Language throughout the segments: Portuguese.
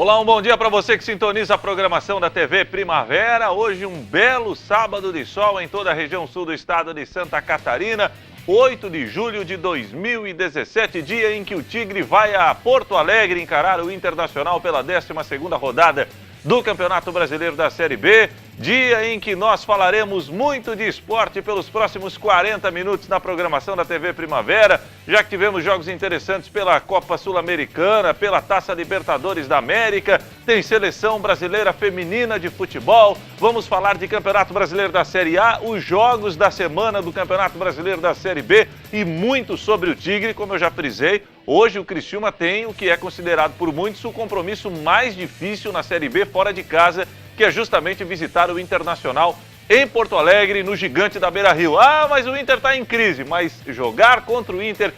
Olá, um bom dia para você que sintoniza a programação da TV Primavera. Hoje um belo sábado de sol em toda a região sul do estado de Santa Catarina. 8 de julho de 2017, dia em que o Tigre vai a Porto Alegre encarar o Internacional pela 12ª rodada do Campeonato Brasileiro da Série B. Dia em que nós falaremos muito de esporte pelos próximos 40 minutos na programação da TV Primavera, já que tivemos jogos interessantes pela Copa Sul-Americana, pela Taça Libertadores da América, tem seleção brasileira feminina de futebol, vamos falar de Campeonato Brasileiro da Série A, os jogos da semana do Campeonato Brasileiro da Série B e muito sobre o Tigre, como eu já frisei. Hoje o Criciúma tem o que é considerado por muitos o compromisso mais difícil na Série B fora de casa, que é justamente visitar o Internacional em Porto Alegre, no Gigante da Beira-Rio. Ah, mas o Inter está em crise, mas jogar contra o Inter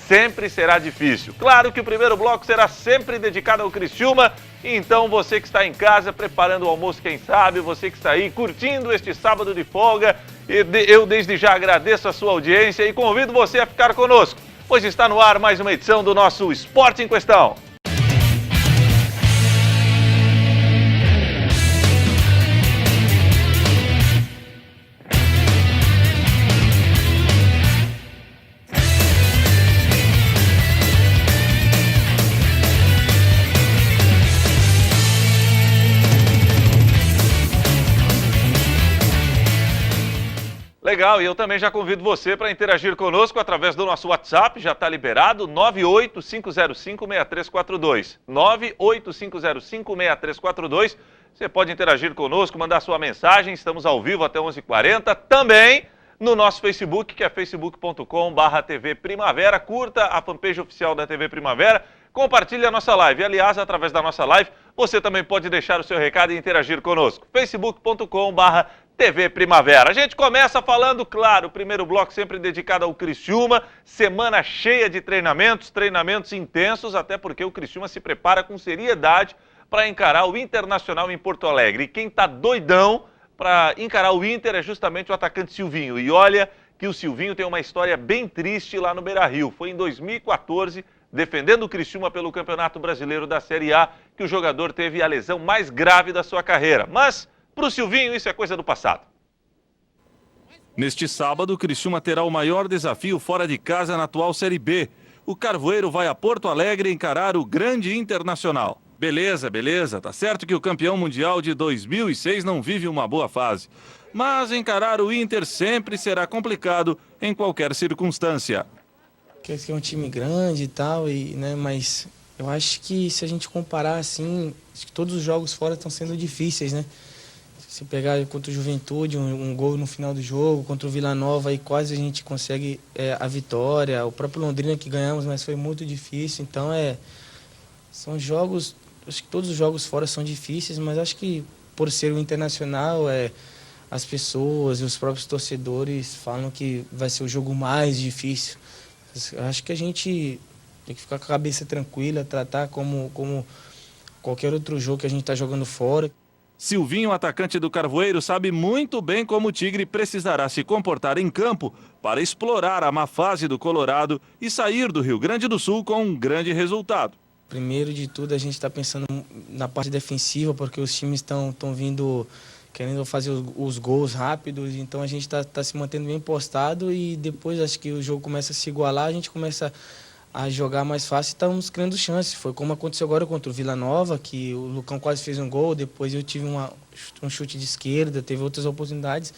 sempre será difícil. Claro que o primeiro bloco será sempre dedicado ao Criciúma, então você que está em casa preparando o almoço, quem sabe, você que está aí curtindo este sábado de folga, eu desde já agradeço a sua audiência e convido você a ficar conosco, pois está no ar mais uma edição do nosso Esporte em Questão. Legal, e eu também já convido você para interagir conosco através do nosso WhatsApp, já está liberado, 985056342. 985056342. Você pode interagir conosco, mandar sua mensagem, estamos ao vivo até 11h40. Também no nosso Facebook, que é facebook.com/TV Primavera. Curta a fanpage oficial da TV Primavera, compartilhe a nossa live. Aliás, através da nossa live, você também pode deixar o seu recado e interagir conosco. facebook.com/TV Primavera. A gente começa falando, claro, o primeiro bloco sempre dedicado ao Criciúma, semana cheia de treinamentos intensos, até porque o Criciúma se prepara com seriedade para encarar o Internacional em Porto Alegre. E quem está doidão para encarar o Inter é justamente o atacante Silvinho. E olha que o Silvinho tem uma história bem triste lá no Beira-Rio. Foi em 2014, defendendo o Criciúma pelo Campeonato Brasileiro da Série A, que o jogador teve a lesão mais grave da sua carreira. Mas para o Silvinho, isso é coisa do passado. Neste sábado, o Criciúma terá o maior desafio fora de casa na atual Série B. O Carvoeiro vai a Porto Alegre encarar o grande Internacional. Beleza, tá certo que o campeão mundial de 2006 não vive uma boa fase. Mas encarar o Inter sempre será complicado em qualquer circunstância. Esse é um time grande e tal, mas eu acho que se a gente comparar assim, acho que todos os jogos fora estão sendo difíceis, né? Se pegar contra o Juventude, um gol no final do jogo, contra o Vila Nova, aí quase a gente consegue a vitória. O próprio Londrina que ganhamos, mas foi muito difícil. Então são jogos, acho que todos os jogos fora são difíceis, mas acho que por ser o Internacional, as pessoas e os próprios torcedores falam que vai ser o jogo mais difícil. Acho que a gente tem que ficar com a cabeça tranquila, tratar como qualquer outro jogo que a gente está jogando fora. Silvinho, atacante do Carvoeiro, sabe muito bem como o Tigre precisará se comportar em campo para explorar a má fase do Colorado e sair do Rio Grande do Sul com um grande resultado. Primeiro de tudo, a gente está pensando na parte defensiva, porque os times estão vindo querendo fazer os gols rápidos, então a gente está se mantendo bem postado e depois acho que o jogo começa a se igualar, a gente começa a jogar mais fácil e estamos criando chances. Foi como aconteceu agora contra o Vila Nova, que o Lucão quase fez um gol, depois eu tive um chute de esquerda, teve outras oportunidades.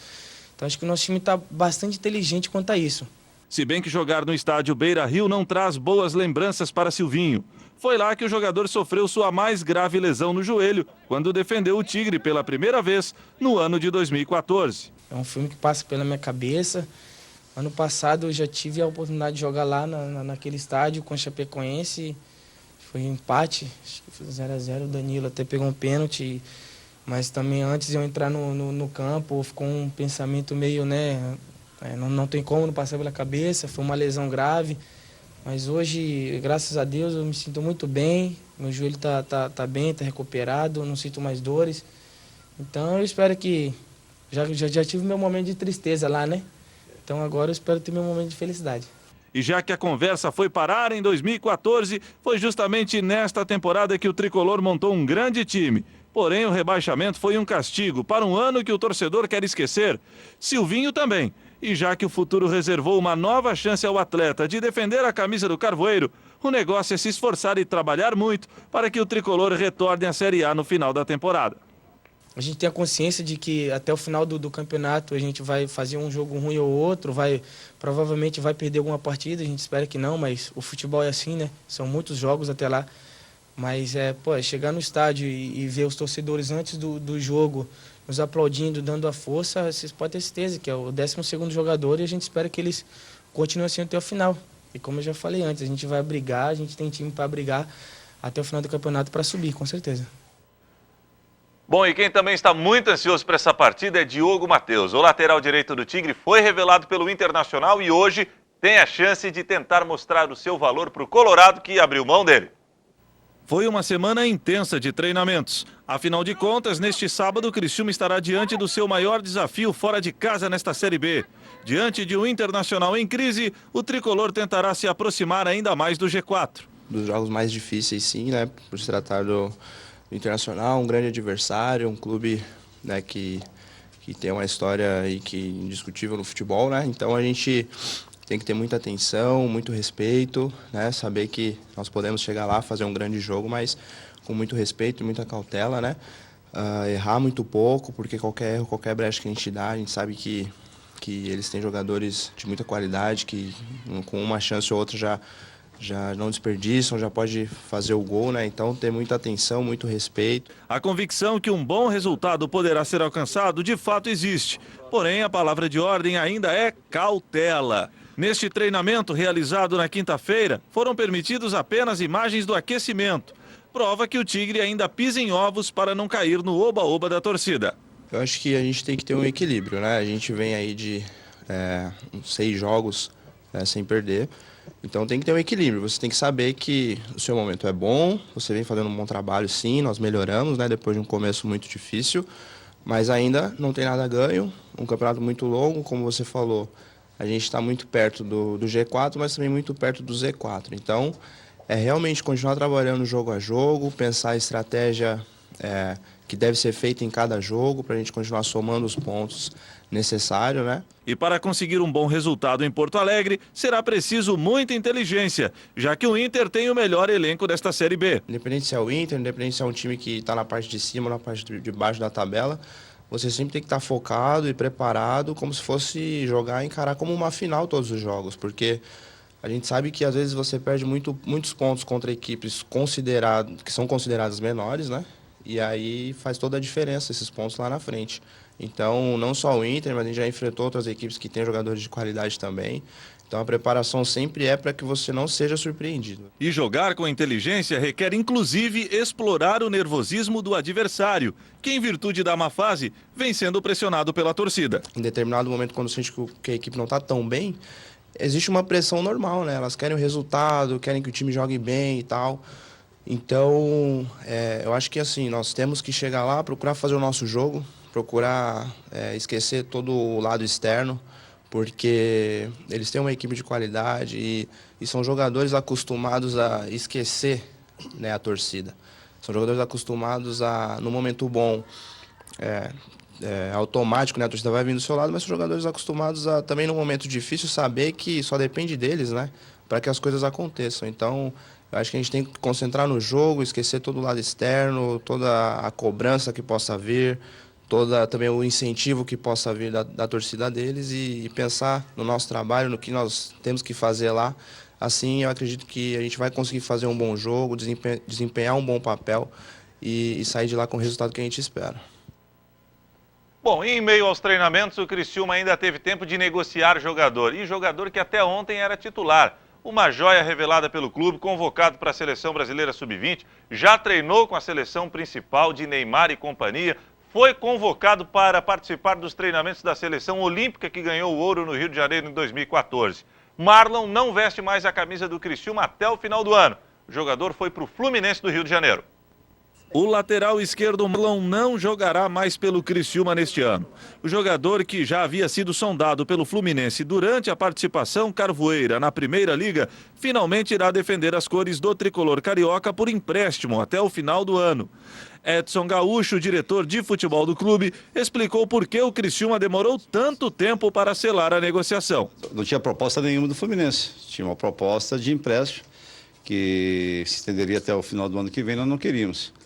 Então acho que o nosso time está bastante inteligente quanto a isso. Se bem que jogar no estádio Beira-Rio não traz boas lembranças para Silvinho. Foi lá que o jogador sofreu sua mais grave lesão no joelho, quando defendeu o Tigre pela primeira vez no ano de 2014. É um filme que passa pela minha cabeça. Ano passado eu já tive a oportunidade de jogar lá naquele estádio com a Chapecoense. Foi um empate, acho que foi 0-0, o Danilo até pegou um pênalti. Mas também antes de eu entrar no campo, ficou um pensamento meio, não tem como não passar pela cabeça, foi uma lesão grave. Mas hoje, graças a Deus, eu me sinto muito bem, meu joelho tá bem, tá recuperado, não sinto mais dores. Então eu espero que... Já tive meu momento de tristeza lá, né? Então agora eu espero ter meu momento de felicidade. E já que a conversa foi parar em 2014, foi justamente nesta temporada que o tricolor montou um grande time. Porém, o rebaixamento foi um castigo para um ano que o torcedor quer esquecer. Silvinho também. E já que o futuro reservou uma nova chance ao atleta de defender a camisa do Carvoeiro, o negócio é se esforçar e trabalhar muito para que o tricolor retorne à Série A no final da temporada. A gente tem a consciência de que até o final do campeonato a gente vai fazer um jogo ruim ou outro, provavelmente vai perder alguma partida, a gente espera que não, mas o futebol é assim, né? São muitos jogos até lá. Mas chegar no estádio e ver os torcedores antes do jogo nos aplaudindo, dando a força, vocês podem ter certeza que é o 12º jogador e a gente espera que eles continuem assim até o final. E como eu já falei antes, a gente vai brigar, a gente tem time para brigar até o final do campeonato para subir, com certeza. Bom, e quem também está muito ansioso para essa partida é Diogo Matheus. O lateral direito do Tigre foi revelado pelo Internacional e hoje tem a chance de tentar mostrar o seu valor para o Colorado, que abriu mão dele. Foi uma semana intensa de treinamentos. Afinal de contas, neste sábado, o Criciúma estará diante do seu maior desafio fora de casa nesta Série B. Diante de um Internacional em crise, o tricolor tentará se aproximar ainda mais do G4. Dos jogos mais difíceis, sim, né? Por se tratar do Internacional, um grande adversário, um clube, né, que tem uma história aí indiscutível no futebol, né? Então a gente tem que ter muita atenção, muito respeito, né? Saber que nós podemos chegar lá, fazer um grande jogo, mas com muito respeito e muita cautela, né? Errar muito pouco, porque qualquer erro, qualquer brecha que a gente dá, a gente sabe que eles têm jogadores de muita qualidade, que com uma chance ou outra já não desperdiçam, já pode fazer o gol, né? Então ter muita atenção, muito respeito. A convicção que um bom resultado poderá ser alcançado de fato existe. Porém, a palavra de ordem ainda é cautela. Neste treinamento realizado na quinta-feira, foram permitidos apenas imagens do aquecimento. Prova que o Tigre ainda pisa em ovos para não cair no oba-oba da torcida. Eu acho que a gente tem que ter um equilíbrio, né? A gente vem aí de 6 jogos sem perder. Então tem que ter um equilíbrio, você tem que saber que o seu momento é bom, você vem fazendo um bom trabalho sim, nós melhoramos, né, depois de um começo muito difícil, mas ainda não tem nada ganho, um campeonato muito longo, como você falou, a gente está muito perto do G4, mas também muito perto do Z4, então é realmente continuar trabalhando jogo a jogo, pensar a estratégia que deve ser feita em cada jogo, para a gente continuar somando os pontos necessários, né? E para conseguir um bom resultado em Porto Alegre, será preciso muita inteligência, já que o Inter tem o melhor elenco desta Série B. Independente se é o Inter, independente se é um time que está na parte de cima ou na parte de baixo da tabela, você sempre tem que estar focado e preparado, como se fosse jogar e encarar como uma final todos os jogos, porque a gente sabe que às vezes você perde muitos pontos contra equipes que são consideradas menores, né? E aí faz toda a diferença esses pontos lá na frente. Então, não só o Inter, mas a gente já enfrentou outras equipes que têm jogadores de qualidade também. Então, a preparação sempre é para que você não seja surpreendido. E jogar com inteligência requer, inclusive, explorar o nervosismo do adversário, que, em virtude da má fase, vem sendo pressionado pela torcida. Em determinado momento, quando sente que a equipe não está tão bem, existe uma pressão normal, né? Elas querem o resultado, querem que o time jogue bem e tal. Então, eu acho que assim, nós temos que chegar lá, procurar fazer o nosso jogo, procurar esquecer todo o lado externo, porque eles têm uma equipe de qualidade e são jogadores acostumados a esquecer, né, a torcida. São jogadores acostumados a, no momento bom, automático, né, a torcida vai vir do seu lado, mas são jogadores acostumados a, também no momento difícil, saber que só depende deles, né, para que as coisas aconteçam. Então, eu acho que a gente tem que concentrar no jogo, esquecer todo o lado externo, toda a cobrança que possa vir, também o incentivo que possa vir da torcida deles e pensar no nosso trabalho, no que nós temos que fazer lá. Assim, eu acredito que a gente vai conseguir fazer um bom jogo, desempenhar um bom papel e sair de lá com o resultado que a gente espera. Bom, e em meio aos treinamentos, o Criciúma ainda teve tempo de negociar jogador. E jogador que até ontem era titular. Uma joia revelada pelo clube, convocado para a Seleção Brasileira Sub-20, já treinou com a seleção principal de Neymar e companhia, foi convocado para participar dos treinamentos da Seleção Olímpica que ganhou o ouro no Rio de Janeiro em 2014. Marlon não veste mais a camisa do Criciúma até o final do ano. O jogador foi para o Fluminense do Rio de Janeiro. O lateral esquerdo Marlon não jogará mais pelo Criciúma neste ano. O jogador, que já havia sido sondado pelo Fluminense durante a participação carvoeira na Primeira Liga, finalmente irá defender as cores do tricolor carioca por empréstimo até o final do ano. Edson Gaúcho, diretor de futebol do clube, explicou por que o Criciúma demorou tanto tempo para selar a negociação. Não tinha proposta nenhuma do Fluminense, tinha uma proposta de empréstimo que se estenderia até o final do ano que vem, nós não queríamos.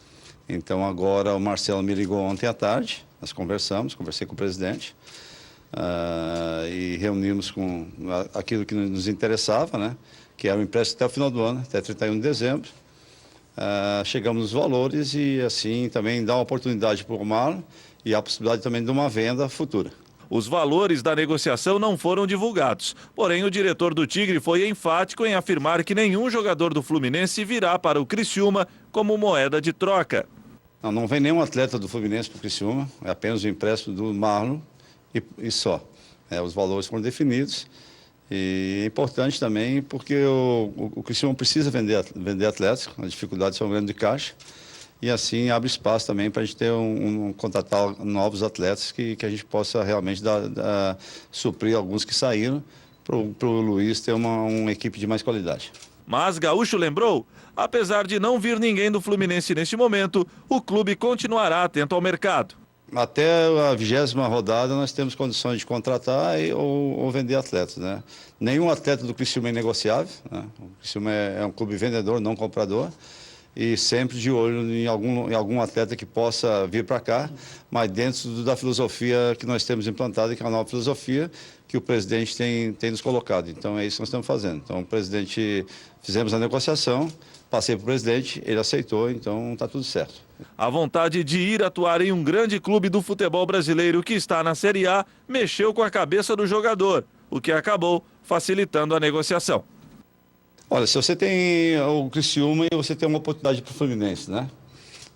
Então agora o Marcelo me ligou ontem à tarde, nós conversei com o presidente e reunimos com aquilo que nos interessava, né, que era o empréstimo até o final do ano, até 31 de dezembro. Chegamos nos valores e assim também dá uma oportunidade para o Marlon e a possibilidade também de uma venda futura. Os valores da negociação não foram divulgados, porém o diretor do Tigre foi enfático em afirmar que nenhum jogador do Fluminense virá para o Criciúma como moeda de troca. Não vem nenhum atleta do Fluminense para o Criciúma, é apenas o empréstimo do Marlon e só. Os valores foram definidos e é importante também porque o Criciúma precisa vender atletas, as dificuldades são grandes de caixa e assim abre espaço também para a gente ter contratar novos atletas que a gente possa realmente suprir alguns que saíram para o Luiz ter uma equipe de mais qualidade. Mas Gaúcho lembrou, apesar de não vir ninguém do Fluminense neste momento, o clube continuará atento ao mercado. Até a 20ª rodada nós temos condições de contratar ou vender atletas, né? Nenhum atleta do Criciúma é negociável, né? O Criciúma é um clube vendedor, não comprador, e sempre de olho em algum atleta que possa vir para cá, mas dentro da filosofia que nós temos implantada, que é uma nova filosofia que o presidente tem nos colocado. Então é isso que nós estamos fazendo. Então o presidente, fizemos a negociação, passei para o presidente, ele aceitou, então está tudo certo. A vontade de ir atuar em um grande clube do futebol brasileiro que está na Série A mexeu com a cabeça do jogador, o que acabou facilitando a negociação. Olha, se você tem o Criciúma e você tem uma oportunidade para o Fluminense, né?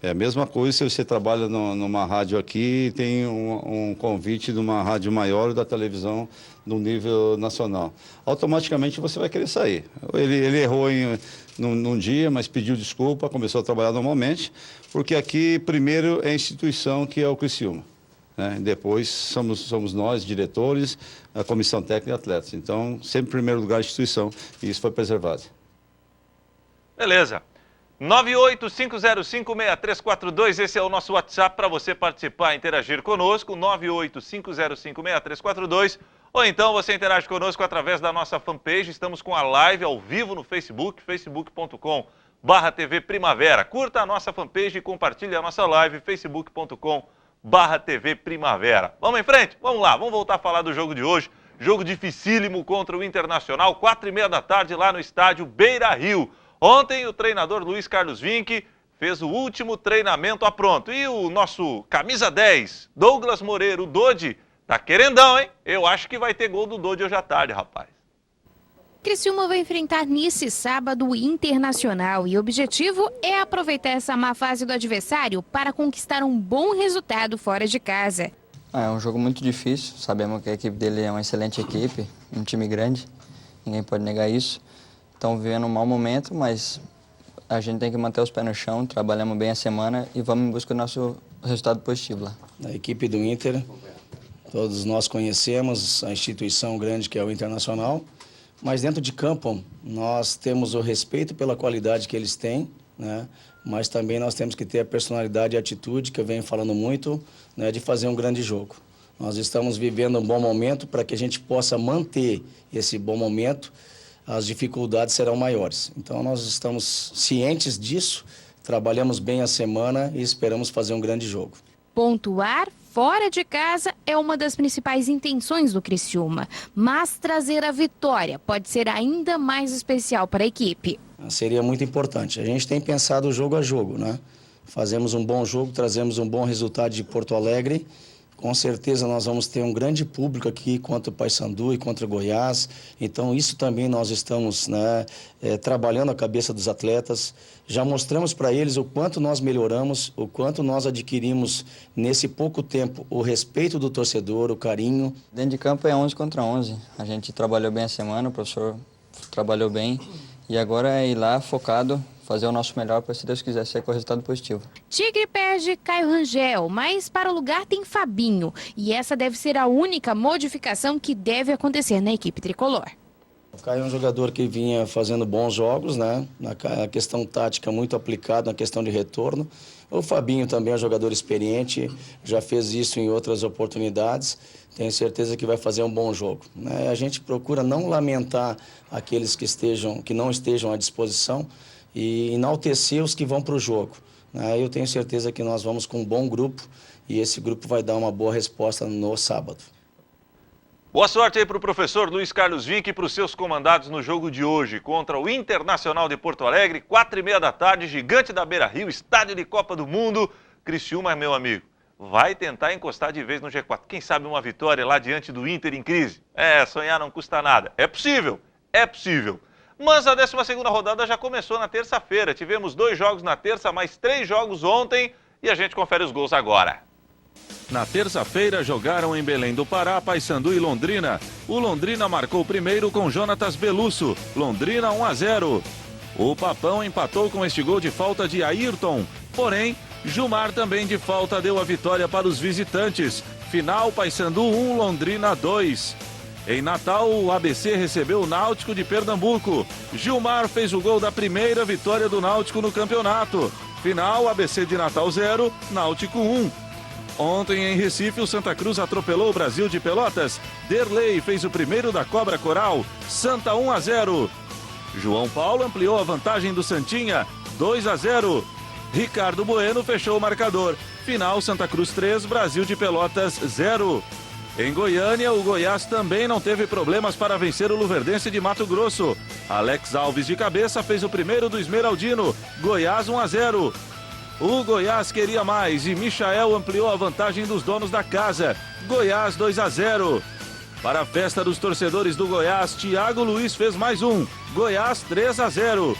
É a mesma coisa se você trabalha numa rádio aqui e tem um convite de uma rádio maior da televisão no nível nacional. Automaticamente você vai querer sair. Ele errou num dia, mas pediu desculpa, começou a trabalhar normalmente, porque aqui primeiro é a instituição que é o Criciúma, né? Depois somos nós, diretores, a comissão técnica e atletas. Então, sempre em primeiro lugar a instituição, e isso foi preservado. Beleza. 985056342, esse é o nosso WhatsApp para você participar, interagir conosco, 985056342, ou então você interage conosco através da nossa fanpage, estamos com a live ao vivo no Facebook, facebook.com/TV Primavera. Curta a nossa fanpage e compartilhe a nossa live, facebook.com/TV Primavera. Vamos em frente? Vamos lá, vamos voltar a falar do jogo de hoje, jogo dificílimo contra o Internacional, 4h30 da tarde lá no estádio Beira-Rio. Ontem, o treinador Luiz Carlos Vinck fez o último treinamento a pronto. E o nosso camisa 10, Douglas Moreira, o Dodi, tá querendão, hein? Eu acho que vai ter gol do Dodi hoje à tarde, rapaz. Criciúma vai enfrentar nesse sábado o Internacional e o objetivo é aproveitar essa má fase do adversário para conquistar um bom resultado fora de casa. É um jogo muito difícil, sabemos que a equipe dele é uma excelente equipe, um time grande, ninguém pode negar isso. Estão vivendo um mau momento, mas a gente tem que manter os pés no chão, trabalhamos bem a semana e vamos em busca do nosso resultado positivo lá. A equipe do Inter, todos nós conhecemos a instituição grande que é o Internacional, mas dentro de campo nós temos o respeito pela qualidade que eles têm, né? Mas também nós temos que ter a personalidade e a atitude, que eu venho falando muito, né, de fazer um grande jogo. Nós estamos vivendo um bom momento para que a gente possa manter esse bom momento. As dificuldades serão maiores. Então, nós estamos cientes disso, trabalhamos bem a semana e esperamos fazer um grande jogo. Pontuar fora de casa é uma das principais intenções do Criciúma, mas trazer a vitória pode ser ainda mais especial para a equipe. Seria muito importante. A gente tem pensado jogo a jogo, né? Fazemos um bom jogo, trazemos um bom resultado de Porto Alegre. Com certeza nós vamos ter um grande público aqui contra o Paysandu e contra o Goiás. Então isso também nós estamos, né, trabalhando a cabeça dos atletas. Já mostramos para eles o quanto nós melhoramos, o quanto nós adquirimos nesse pouco tempo o respeito do torcedor, o carinho. Dentro de campo é 11 contra 11. A gente trabalhou bem a semana, o professor trabalhou bem E agora é ir lá focado, fazer o nosso melhor para, se Deus quiser, sair com o resultado positivo. Tigre perde Caio Rangel, mas para o lugar tem Fabinho. E essa deve ser a única modificação que deve acontecer na equipe tricolor. O Caio é um jogador que vinha fazendo bons jogos, né? Na questão tática muito aplicado, na questão de retorno. O Fabinho também é um jogador experiente, já fez isso em outras oportunidades. Tenho certeza que vai fazer um bom jogo, né? A gente procura não lamentar aqueles que não estejam à disposição e enaltecer os que vão para o jogo, né? Eu tenho certeza que nós vamos com um bom grupo e esse grupo vai dar uma boa resposta no sábado. Boa sorte aí para o professor Luiz Carlos Vinck e para os seus comandados no jogo de hoje contra o Internacional de Porto Alegre, 4h30 da tarde, Gigante da Beira-Rio, estádio de Copa do Mundo. Criciúma, meu amigo, vai tentar encostar de vez no G4. Quem sabe uma vitória lá diante do Inter em crise? Sonhar não custa nada. É possível, é possível. Mas a 12ª rodada já começou na terça-feira. Tivemos 2 jogos na terça, mais 3 jogos ontem e a gente confere os gols agora. Na terça-feira jogaram em Belém do Pará, Paysandu e Londrina. O Londrina marcou primeiro com Jonatas Belusso. Londrina 1-0. O Papão empatou com este gol de falta de Ayrton. Porém, Gilmar também de falta deu a vitória para os visitantes. Final Paysandu 1, Londrina 2. Em Natal, o ABC recebeu o Náutico de Pernambuco. Gilmar fez o gol da primeira vitória do Náutico no campeonato. Final ABC de Natal 0, Náutico 1. Ontem em Recife, o Santa Cruz atropelou o Brasil de Pelotas. Derlei fez o primeiro da Cobra Coral. Santa 1-0. João Paulo ampliou a vantagem do Santinha, 2-0. Ricardo Bueno fechou o marcador. Final Santa Cruz 3, Brasil de Pelotas 0. Em Goiânia, o Goiás também não teve problemas para vencer o Luverdense de Mato Grosso. Alex Alves de cabeça fez o primeiro do Esmeraldino. Goiás 1-0. O Goiás queria mais e Michael ampliou a vantagem dos donos da casa. Goiás 2-0. Para a festa dos torcedores do Goiás, Thiago Luiz fez mais um. Goiás 3-0.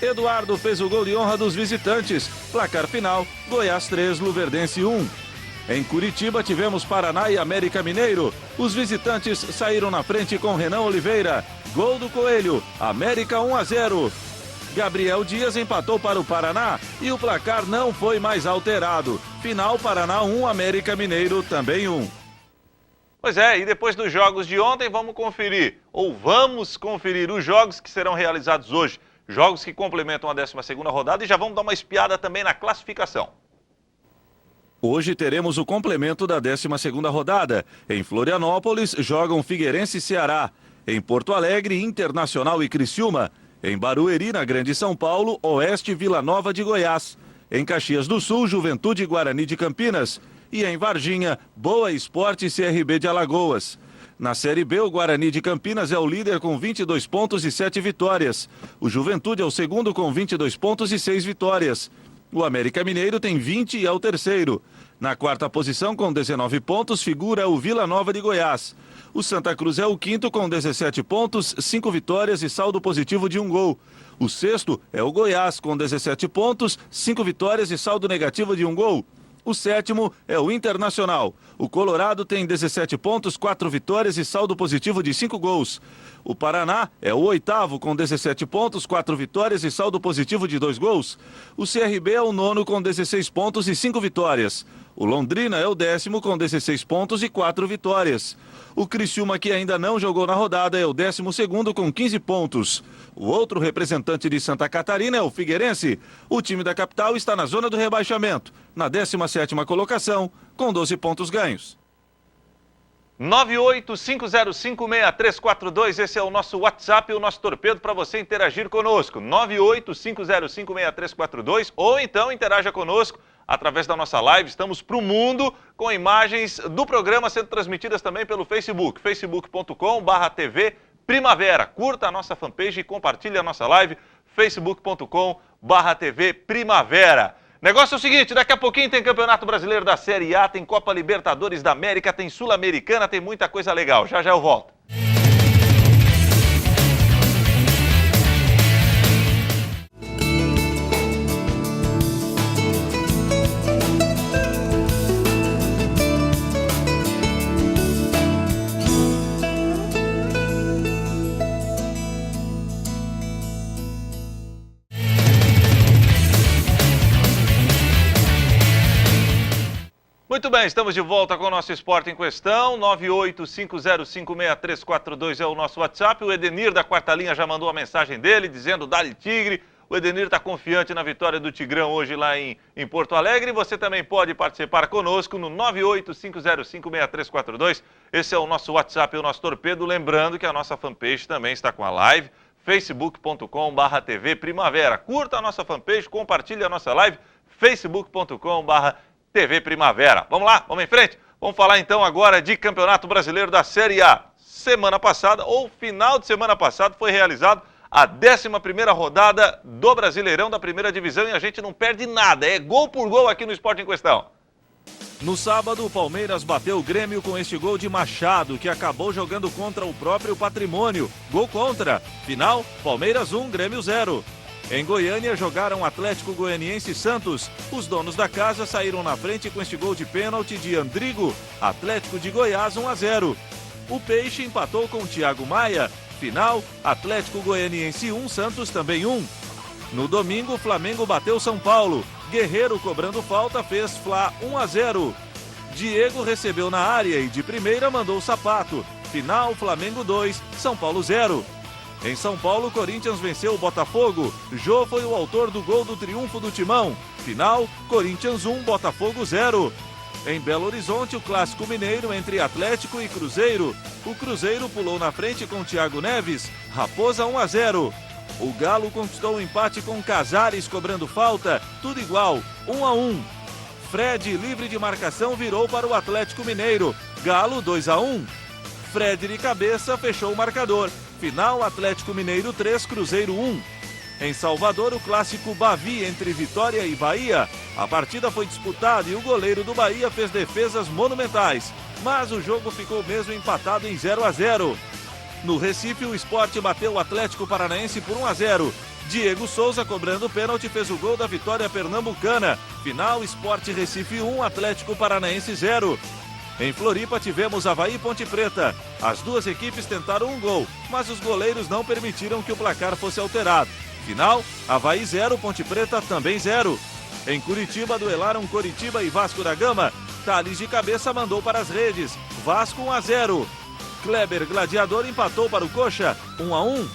Eduardo fez o gol de honra dos visitantes. Placar final, Goiás 3, Luverdense 1. Em Curitiba tivemos Paraná e América Mineiro. Os visitantes saíram na frente com Renan Oliveira. Gol do Coelho, América 1-0. Gabriel Dias empatou para o Paraná e o placar não foi mais alterado. Final Paraná 1, América Mineiro também 1. Pois é, e depois dos jogos de ontem vamos conferir os jogos que serão realizados hoje. Jogos que complementam a 12ª rodada e já vamos dar uma espiada também na classificação. Hoje teremos o complemento da 12ª rodada. Em Florianópolis jogam Figueirense e Ceará. Em Porto Alegre, Internacional e Criciúma. Em Barueri, na Grande São Paulo, Oeste Vila Nova de Goiás. Em Caxias do Sul, Juventude e Guarani de Campinas. E em Varginha, Boa Esporte e CRB de Alagoas. Na Série B, o Guarani de Campinas é o líder com 22 pontos e 7 vitórias. O Juventude é o segundo com 22 pontos e 6 vitórias. O América Mineiro tem 20 e é o terceiro. Na 4ª posição, com 19 pontos, figura o Vila Nova de Goiás. O Santa Cruz é o 5º com 17 pontos, 5 vitórias e saldo positivo de 1 gol. O 6º é o Goiás com 17 pontos, 5 vitórias e saldo negativo de 1 gol. O 7º é o Internacional. O Colorado tem 17 pontos, 4 vitórias e saldo positivo de 5 gols. O Paraná é o 8º com 17 pontos, 4 vitórias e saldo positivo de 2 gols. O CRB é o 9º com 16 pontos e 5 vitórias. O Londrina é o 10º com 16 pontos e 4 vitórias. O Criciúma, que ainda não jogou na rodada, é o 12º com 15 pontos. O outro representante de Santa Catarina é o Figueirense. O time da capital está na zona do rebaixamento, na 17ª colocação, com 12 pontos ganhos. 985056342, esse é o nosso WhatsApp e o nosso torpedo para você interagir conosco. 985056342 ou então interaja conosco através da nossa live. Estamos para o mundo com imagens do programa sendo transmitidas também pelo Facebook, facebook.com/TV Primavera. Curta a nossa fanpage e compartilhe a nossa live, facebook.com/TV Primavera. Negócio é o seguinte, daqui a pouquinho tem Campeonato Brasileiro da Série A, tem Copa Libertadores da América, tem Sul-Americana, tem muita coisa legal. Já já eu volto. Muito bem, estamos de volta com o nosso Esporte em Questão. 985056342 é o nosso WhatsApp. O Edenir da Quarta Linha já mandou a mensagem dele, dizendo Dali Tigre. O Edenir está confiante na vitória do Tigrão hoje lá em Porto Alegre. Você também pode participar conosco no 985056342. Esse é o nosso WhatsApp e o nosso torpedo. Lembrando que a nossa fanpage também está com a live, facebook.com/TV Primavera. Curta a nossa fanpage, compartilhe a nossa live, facebook.com/TV Primavera. Vamos lá, vamos em frente? Vamos falar então agora de Campeonato Brasileiro da Série A. Semana passada, ou final de semana passada, foi realizado a 11ª rodada do Brasileirão da Primeira Divisão e a gente não perde nada, é gol por gol aqui no Esporte em Questão. No sábado, o Palmeiras bateu o Grêmio com este gol de Machado, que acabou jogando contra o próprio Patrimônio. Gol contra. Final, Palmeiras 1, Grêmio 0. Em Goiânia, jogaram Atlético Goianiense e Santos. Os donos da casa saíram na frente com este gol de pênalti de Andrigo. Atlético de Goiás 1-0. O Peixe empatou com o Thiago Maia. Final, Atlético Goianiense 1, Santos também 1. No domingo, o Flamengo bateu São Paulo. Guerreiro, cobrando falta, fez Fla 1-0. Diego recebeu na área e de primeira mandou o sapato. Final, Flamengo 2, São Paulo 0. Em São Paulo, Corinthians venceu o Botafogo. Jô foi o autor do gol do triunfo do Timão. Final, Corinthians 1, Botafogo 0. Em Belo Horizonte, o clássico mineiro entre Atlético e Cruzeiro. O Cruzeiro pulou na frente com Thiago Neves, Raposa 1-0. O Galo conquistou o empate com Casares cobrando falta, tudo igual, 1-1. Fred, livre de marcação, virou para o Atlético Mineiro, Galo 2-1. Fred de cabeça fechou o marcador, final Atlético Mineiro 3, Cruzeiro 1. Em Salvador, o clássico Bavi entre Vitória e Bahia. A partida foi disputada e o goleiro do Bahia fez defesas monumentais, mas o jogo ficou mesmo empatado em 0-0. No Recife, o Sport bateu o Atlético Paranaense por 1-0. Diego Souza, cobrando pênalti, fez o gol da vitória pernambucana. Final, Sport Recife 1, Atlético Paranaense 0. Em Floripa, tivemos Avaí e Ponte Preta. As duas equipes tentaram um gol, mas os goleiros não permitiram que o placar fosse alterado. Final, Avaí 0, Ponte Preta também 0. Em Curitiba, duelaram Coritiba e Vasco da Gama. Thales de cabeça mandou para as redes. Vasco 1-0. Kleber Gladiador empatou para o Coxa, 1-1.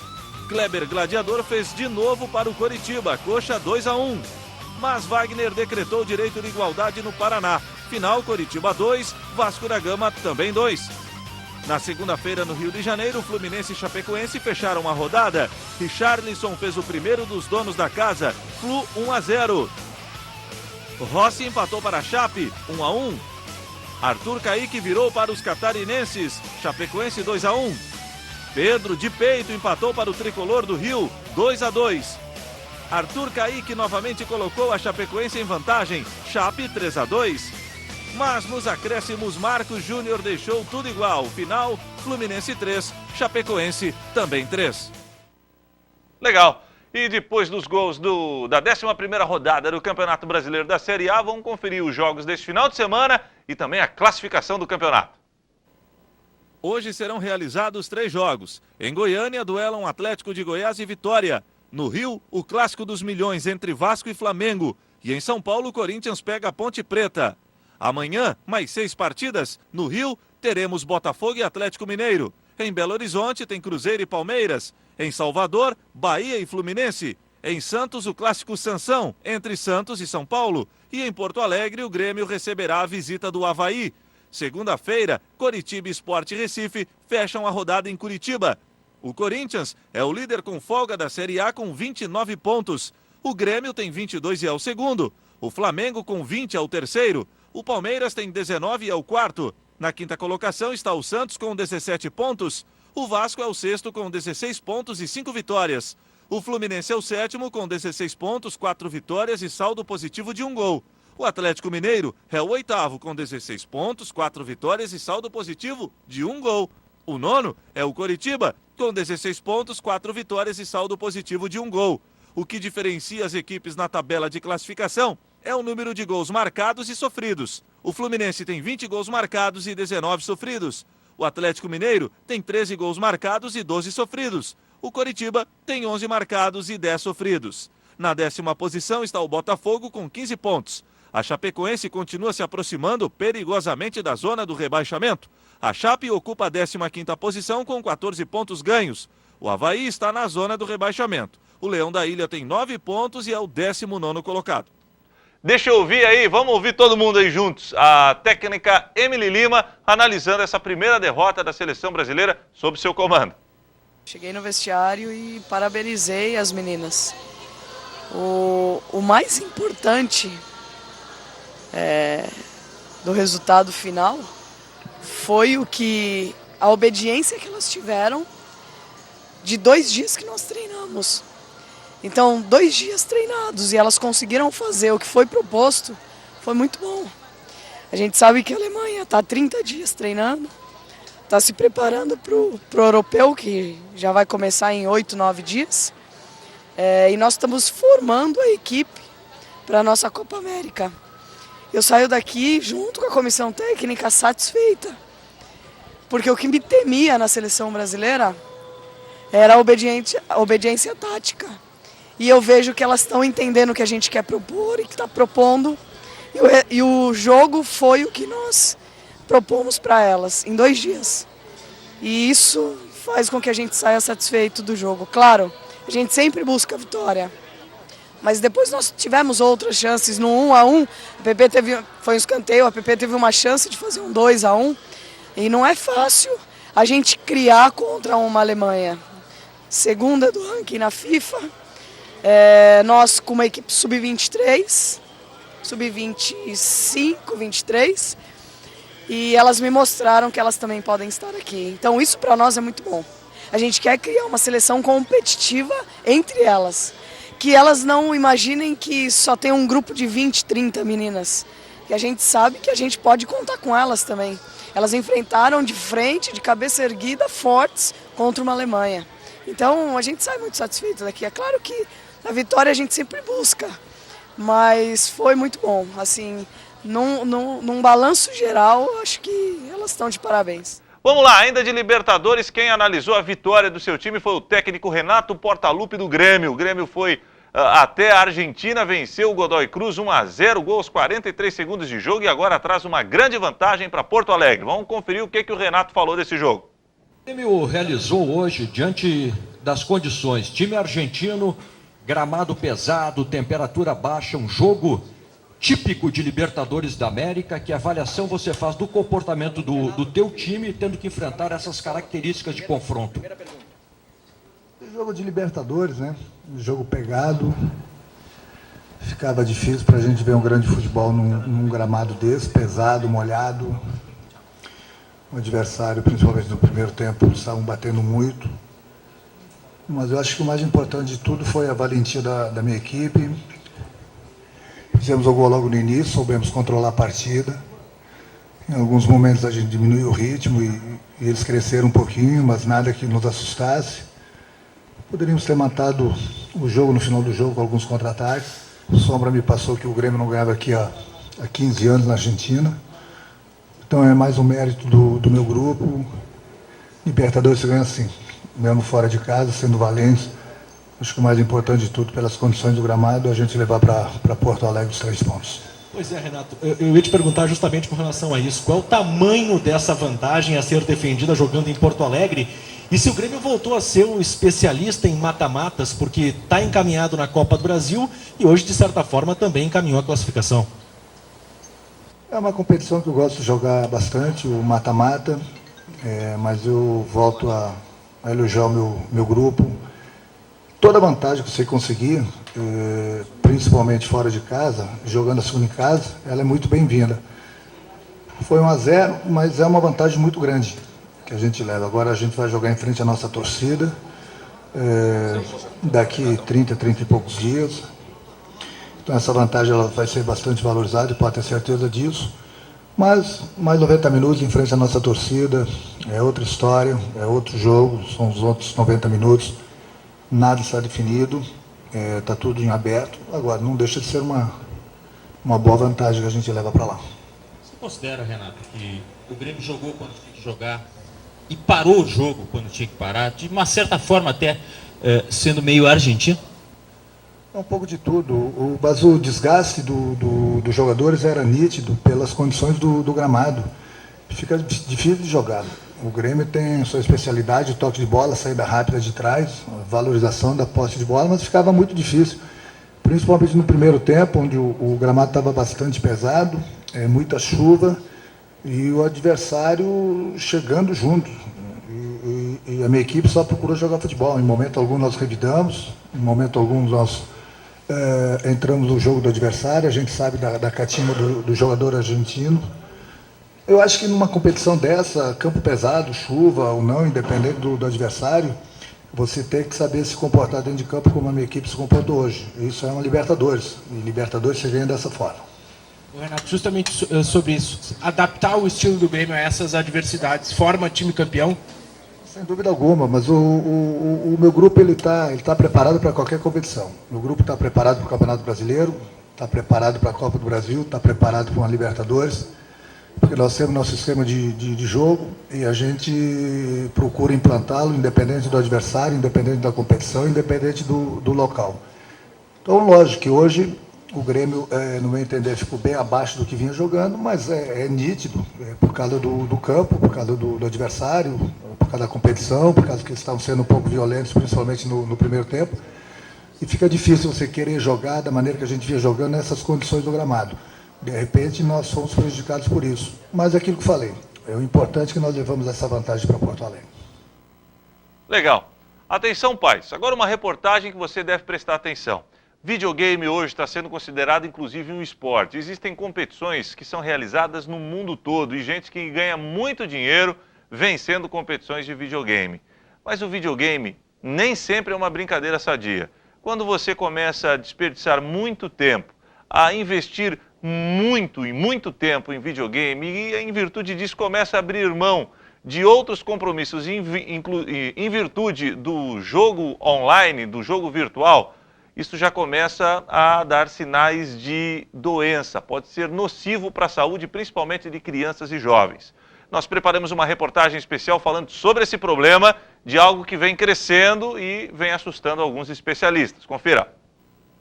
Kleber Gladiador fez de novo para o Coritiba, Coxa 2-1. Mas Wagner decretou direito de igualdade no Paraná. Final, Coritiba 2, Vasco da Gama também 2. Na segunda-feira, no Rio de Janeiro, Fluminense e Chapecoense fecharam a rodada. Richarlison fez o primeiro dos donos da casa, Flu 1-0. Rossi empatou para a Chape, 1-1. Arthur Caíque virou para os catarinenses, Chapecoense 2-1. Pedro, de peito, empatou para o tricolor do Rio, 2-2. Arthur Caíque novamente colocou a Chapecoense em vantagem, Chape 3-2. Mas nos acréscimos, Marcos Júnior deixou tudo igual. Final, Fluminense 3, Chapecoense também 3. Legal. E depois dos gols da 11ª rodada do Campeonato Brasileiro da Série A, vamos conferir os jogos deste final de semana e também a classificação do campeonato. Hoje serão realizados 3 jogos. Em Goiânia, duelam Atlético de Goiás e Vitória. No Rio, o clássico dos milhões entre Vasco e Flamengo. E em São Paulo, o Corinthians pega a Ponte Preta. Amanhã, mais 6 partidas. No Rio, teremos Botafogo e Atlético Mineiro. Em Belo Horizonte, tem Cruzeiro e Palmeiras. Em Salvador, Bahia e Fluminense. Em Santos, o clássico Sansão, entre Santos e São Paulo. E em Porto Alegre, o Grêmio receberá a visita do Avaí. Segunda-feira, Coritiba e Sport Recife fecham a rodada em Curitiba. O Corinthians é o líder com folga da Série A com 29 pontos. O Grêmio tem 22 e é o segundo. O Flamengo com 20 é o terceiro. O Palmeiras tem 19 e é o quarto. Na quinta colocação está o Santos com 17 pontos. O Vasco é o sexto com 16 pontos e 5 vitórias. O Fluminense é o sétimo com 16 pontos, 4 vitórias e saldo positivo de 1 gol. O Atlético Mineiro é o oitavo com 16 pontos, 4 vitórias e saldo positivo de 1 gol. O nono é o Coritiba, com 16 pontos, 4 vitórias e saldo positivo de 1 gol. O que diferencia as equipes na tabela de classificação é o número de gols marcados e sofridos. O Fluminense tem 20 gols marcados e 19 sofridos. O Atlético Mineiro tem 13 gols marcados e 12 sofridos. O Coritiba tem 11 marcados e 10 sofridos. Na 10ª posição está o Botafogo com 15 pontos. A Chapecoense continua se aproximando perigosamente da zona do rebaixamento. A Chape ocupa a 15ª posição com 14 pontos ganhos. O Avaí está na zona do rebaixamento. O Leão da Ilha tem 9 pontos e é o 19º colocado. Deixa eu ouvir aí, vamos ouvir todo mundo aí juntos. A técnica Emily Lima analisando essa primeira derrota da seleção brasileira sob seu comando. Cheguei no vestiário e parabenizei as meninas. O mais importante do resultado final foi a obediência que elas tiveram de 2 dias que nós treinamos. Então, 2 dias treinados e elas conseguiram fazer o que foi proposto, foi muito bom. A gente sabe que a Alemanha está 30 dias treinando, está se preparando para o europeu, que já vai começar em 8, 9 dias. E nós estamos formando a equipe para a nossa Copa América. Eu saio daqui junto com a comissão técnica satisfeita, porque o que me temia na seleção brasileira era a obediência tática. E eu vejo que elas estão entendendo o que a gente quer propor e que está propondo. E o jogo foi o que nós propomos para elas em 2 dias. E isso faz com que a gente saia satisfeito do jogo. Claro, a gente sempre busca a vitória. Mas depois nós tivemos outras chances no 1-1. Foi um escanteio, a PP teve uma chance de fazer um 2-1. E não é fácil a gente criar contra uma Alemanha. Segunda do ranking na FIFA. Nós com uma equipe sub-23, sub-25, 23. E elas me mostraram que elas também podem estar aqui. Então isso para nós é muito bom. A gente quer criar uma seleção competitiva entre elas. Que elas não imaginem que só tem um grupo de 20, 30 meninas. E a gente sabe que a gente pode contar com elas também. Elas enfrentaram de frente, de cabeça erguida, fortes contra uma Alemanha. Então a gente sai muito satisfeito daqui. É claro que a vitória a gente sempre busca, mas foi muito bom. Assim, num balanço geral, acho que elas estão de parabéns. Vamos lá, ainda de Libertadores, quem analisou a vitória do seu time foi o técnico Renato Portaluppi do Grêmio. O Grêmio foi até a Argentina, venceu o Godoy Cruz 1-0, gol aos 43 segundos de jogo e agora traz uma grande vantagem para Porto Alegre. Vamos conferir o que o Renato falou desse jogo. O Grêmio realizou hoje, diante das condições, time argentino, gramado pesado, temperatura baixa, um jogo típico de Libertadores da América. Que avaliação você faz do comportamento do teu time tendo que enfrentar essas características de confronto? Jogo de Libertadores, né? Jogo pegado. Ficava difícil para a gente ver um grande futebol num gramado desse, pesado, molhado. O adversário, principalmente no primeiro tempo, estavam batendo muito. Mas eu acho que o mais importante de tudo foi a valentia da minha equipe. Fizemos o gol logo no início, soubemos controlar a partida. Em alguns momentos a gente diminuiu o ritmo e eles cresceram um pouquinho, mas nada que nos assustasse. Poderíamos ter matado o jogo no final do jogo com alguns contra-ataques. O Sombra me passou que o Grêmio não ganhava aqui há 15 anos na Argentina. Então é mais um mérito do meu grupo. Libertadores se ganha assim, mesmo fora de casa, sendo valente. Acho que o mais importante de tudo, pelas condições do gramado, é a gente levar para Porto Alegre os 3 pontos. Pois é, Renato, eu ia te perguntar justamente com relação a isso. Qual é o tamanho dessa vantagem a ser defendida jogando em Porto Alegre? E se o Grêmio voltou a ser um especialista em mata-matas, porque está encaminhado na Copa do Brasil e hoje, de certa forma, também encaminhou a classificação? É uma competição que eu gosto de jogar bastante, o mata-mata, mas eu volto a elogiar o meu grupo. Toda vantagem que você conseguir, principalmente fora de casa, jogando a segunda em casa, ela é muito bem-vinda. Foi 1-0, mas é uma vantagem muito grande que a gente leva. Agora a gente vai jogar em frente à nossa torcida, daqui 30 e poucos dias. Então essa vantagem ela vai ser bastante valorizada, pode ter certeza disso. Mas mais 90 minutos em frente à nossa torcida, é outra história, é outro jogo, são os outros 90 minutos. Nada está definido, está tudo em aberto. Agora, não deixa de ser uma boa vantagem que a gente leva para lá. Você considera, Renato, que o Grêmio jogou quando tinha que jogar e parou o jogo quando tinha que parar, de uma certa forma até sendo meio argentino? É um pouco de tudo, mas o desgaste dos jogadores era nítido pelas condições do gramado. Fica difícil de jogar. O Grêmio tem sua especialidade, o toque de bola, saída rápida de trás, a valorização da posse de bola, mas ficava muito difícil. Principalmente no primeiro tempo, onde o gramado estava bastante pesado, muita chuva, e o adversário chegando junto. E a minha equipe só procurou jogar futebol. Em momento algum nós revidamos, em momento algum nós entramos no jogo do adversário, a gente sabe da catimba do jogador argentino. Eu acho que numa competição dessa, campo pesado, chuva ou não, independente do adversário, você tem que saber se comportar dentro de campo como a minha equipe se comportou hoje. Isso é uma Libertadores, e Libertadores se ganha dessa forma. Renato, justamente sobre isso, adaptar o estilo do Grêmio a essas adversidades, forma time campeão? Sem dúvida alguma, mas o meu grupo ele tá preparado para qualquer competição. Meu grupo está preparado para o Campeonato Brasileiro, está preparado para a Copa do Brasil, está preparado para uma Libertadores, porque nós temos nosso sistema de jogo e a gente procura implantá-lo independente do adversário, independente da competição, independente do local. Então, lógico que hoje o Grêmio, no meu entender, ficou bem abaixo do que vinha jogando, mas é nítido, por causa do campo, por causa do adversário, por causa da competição, por causa que eles estavam sendo um pouco violentos, principalmente no primeiro tempo. E fica difícil você querer jogar da maneira que a gente vinha jogando nessas condições do gramado. De repente, nós fomos prejudicados por isso. Mas é aquilo que eu falei, é o importante que nós levamos essa vantagem para Porto Alegre. Legal. Atenção, pais. Agora uma reportagem que você deve prestar atenção. Videogame hoje está sendo considerado inclusive um esporte. Existem competições que são realizadas no mundo todo e gente que ganha muito dinheiro vencendo competições de videogame. Mas o videogame nem sempre é uma brincadeira sadia. Quando você começa a desperdiçar muito tempo, a investir muito tempo em videogame e em virtude disso começa a abrir mão de outros compromissos em virtude do jogo online, do jogo virtual, isso já começa a dar sinais de doença, pode ser nocivo para a saúde, principalmente de crianças e jovens. Nós preparamos uma reportagem especial falando sobre esse problema, de algo que vem crescendo e vem assustando alguns especialistas. Confira.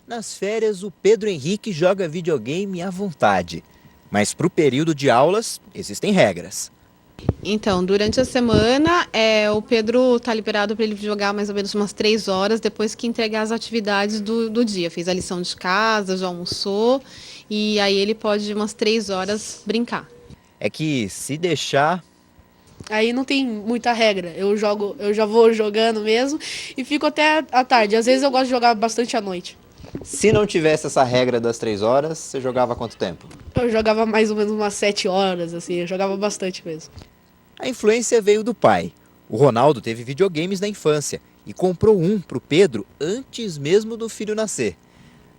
Nas férias, o Pedro Henrique joga videogame à vontade. Mas para o período de aulas, existem regras. Então, durante a semana, o Pedro está liberado para ele jogar mais ou menos umas 3 horas depois que entregar as atividades do dia. Fez a lição de casa, já almoçou e aí ele pode umas 3 horas brincar. É que se deixar... Aí não tem muita regra, eu já vou jogando mesmo e fico até à tarde. Às vezes eu gosto de jogar bastante à noite. Se não tivesse essa regra das 3 horas, você jogava há quanto tempo? Eu jogava mais ou menos umas 7 horas, assim, eu jogava bastante mesmo. A influência veio do pai. O Ronaldo teve videogames na infância e comprou um para o Pedro antes mesmo do filho nascer.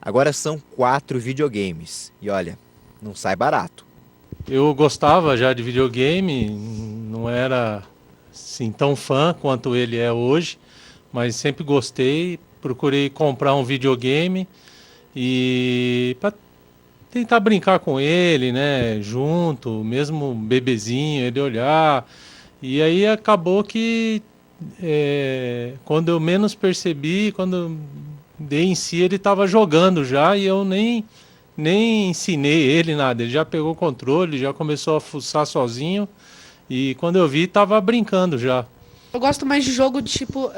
Agora são 4 videogames e olha, não sai barato. Eu gostava já de videogame, não era assim, tão fã quanto ele é hoje, mas sempre gostei, procurei comprar um videogame e para tentar brincar com ele, né, junto, mesmo bebezinho, ele olhar. E aí acabou que quando eu menos percebi, quando eu dei em si, ele estava jogando já e eu nem ensinei ele nada. Ele já pegou o controle, já começou a fuçar sozinho e quando eu vi, estava brincando já. Eu gosto mais de jogo de tipo,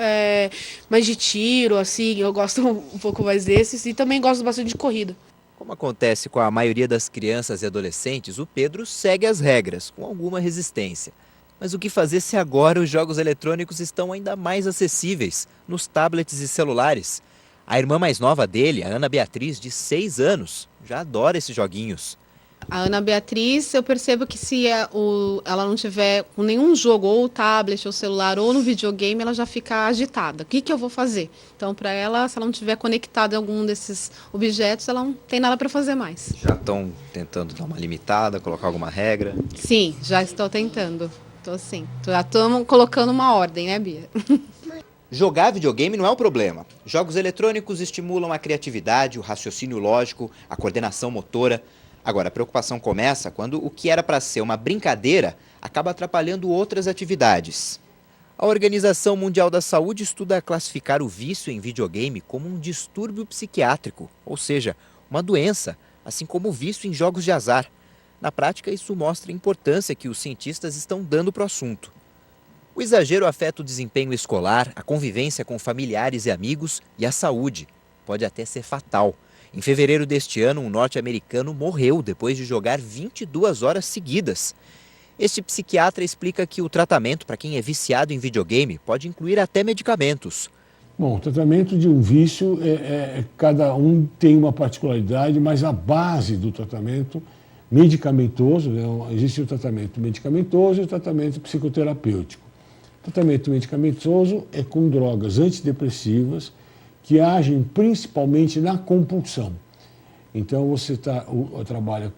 mais de tiro, assim, eu gosto um pouco mais desses e também gosto bastante de corrida. Como acontece com a maioria das crianças e adolescentes, o Pedro segue as regras, com alguma resistência. Mas o que fazer se agora os jogos eletrônicos estão ainda mais acessíveis, nos tablets e celulares? A irmã mais nova dele, a Ana Beatriz, de 6 anos, já adora esses joguinhos. A Ana Beatriz, eu percebo que se ela não tiver com nenhum jogo, ou tablet, ou celular, ou no videogame, ela já fica agitada. O que eu vou fazer? Então, para ela, se ela não estiver conectada em algum desses objetos, ela não tem nada para fazer mais. Já estão tentando dar uma limitada, colocar alguma regra? Sim, já estou tentando. Estou sim. Já estamos colocando uma ordem, né, Bia? Jogar videogame não é um problema. Jogos eletrônicos estimulam a criatividade, o raciocínio lógico, a coordenação motora. Agora, a preocupação começa quando o que era para ser uma brincadeira acaba atrapalhando outras atividades. A Organização Mundial da Saúde estuda classificar o vício em videogame como um distúrbio psiquiátrico, ou seja, uma doença, assim como o vício em jogos de azar. Na prática, isso mostra a importância que os cientistas estão dando para o assunto. O exagero afeta o desempenho escolar, a convivência com familiares e amigos e a saúde. Pode até ser fatal. Em fevereiro deste ano, um norte-americano morreu depois de jogar 22 horas seguidas. Este psiquiatra explica que o tratamento para quem é viciado em videogame pode incluir até medicamentos. Bom, o tratamento de um vício, cada um tem uma particularidade, mas a base do tratamento medicamentoso, né, existe o tratamento medicamentoso e o tratamento psicoterapêutico. O tratamento medicamentoso é com drogas antidepressivas que agem principalmente na compulsão. Então você trabalha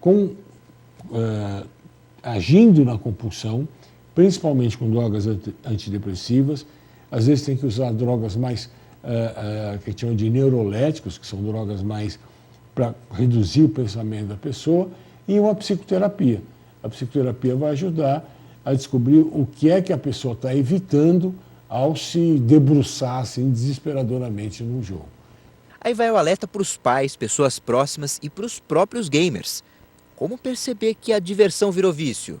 agindo na compulsão, principalmente com drogas antidepressivas. Às vezes tem que usar drogas mais, que a gente chama de neuroléticos, que são drogas mais para reduzir o pensamento da pessoa, e uma psicoterapia. A psicoterapia vai ajudar a descobrir o que é que a pessoa está evitando ao se debruçar assim, desesperadoramente no jogo. Aí vai o alerta para os pais, pessoas próximas e para os próprios gamers. Como perceber que a diversão virou vício?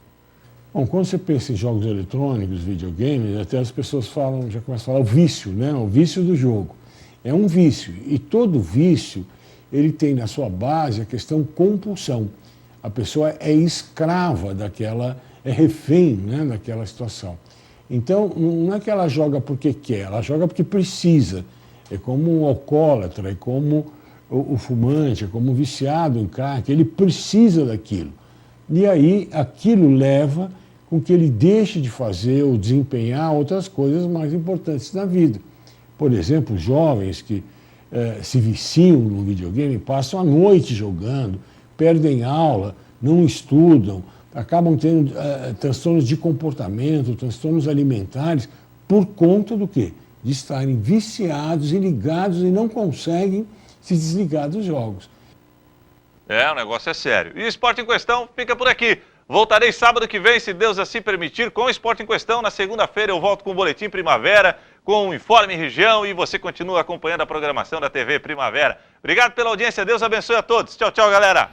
Bom, quando você pensa em jogos eletrônicos, videogames, até as pessoas já começam a falar o vício, né? O vício do jogo. É um vício, e todo vício, ele tem na sua base a questão compulsão. A pessoa é escrava daquela, é refém, né, daquela situação. Então, não é que ela joga porque quer, ela joga porque precisa. É como um alcoólatra, é como o fumante, é como um viciado em crack, ele precisa daquilo. E aí, aquilo leva com que ele deixe de fazer ou desempenhar outras coisas mais importantes na vida. Por exemplo, jovens que se viciam no videogame, passam a noite jogando, perdem aula, não estudam, acabam tendo transtornos de comportamento, transtornos alimentares, por conta do quê? De estarem viciados e ligados e não conseguem se desligar dos jogos. O negócio é sério. E o Esporte em Questão fica por aqui. Voltarei sábado que vem, se Deus assim permitir, com o Esporte em Questão. Na segunda-feira eu volto com o Boletim Primavera, com o Informe Região, e você continua acompanhando a programação da TV Primavera. Obrigado pela audiência, Deus abençoe a todos. Tchau, tchau, galera.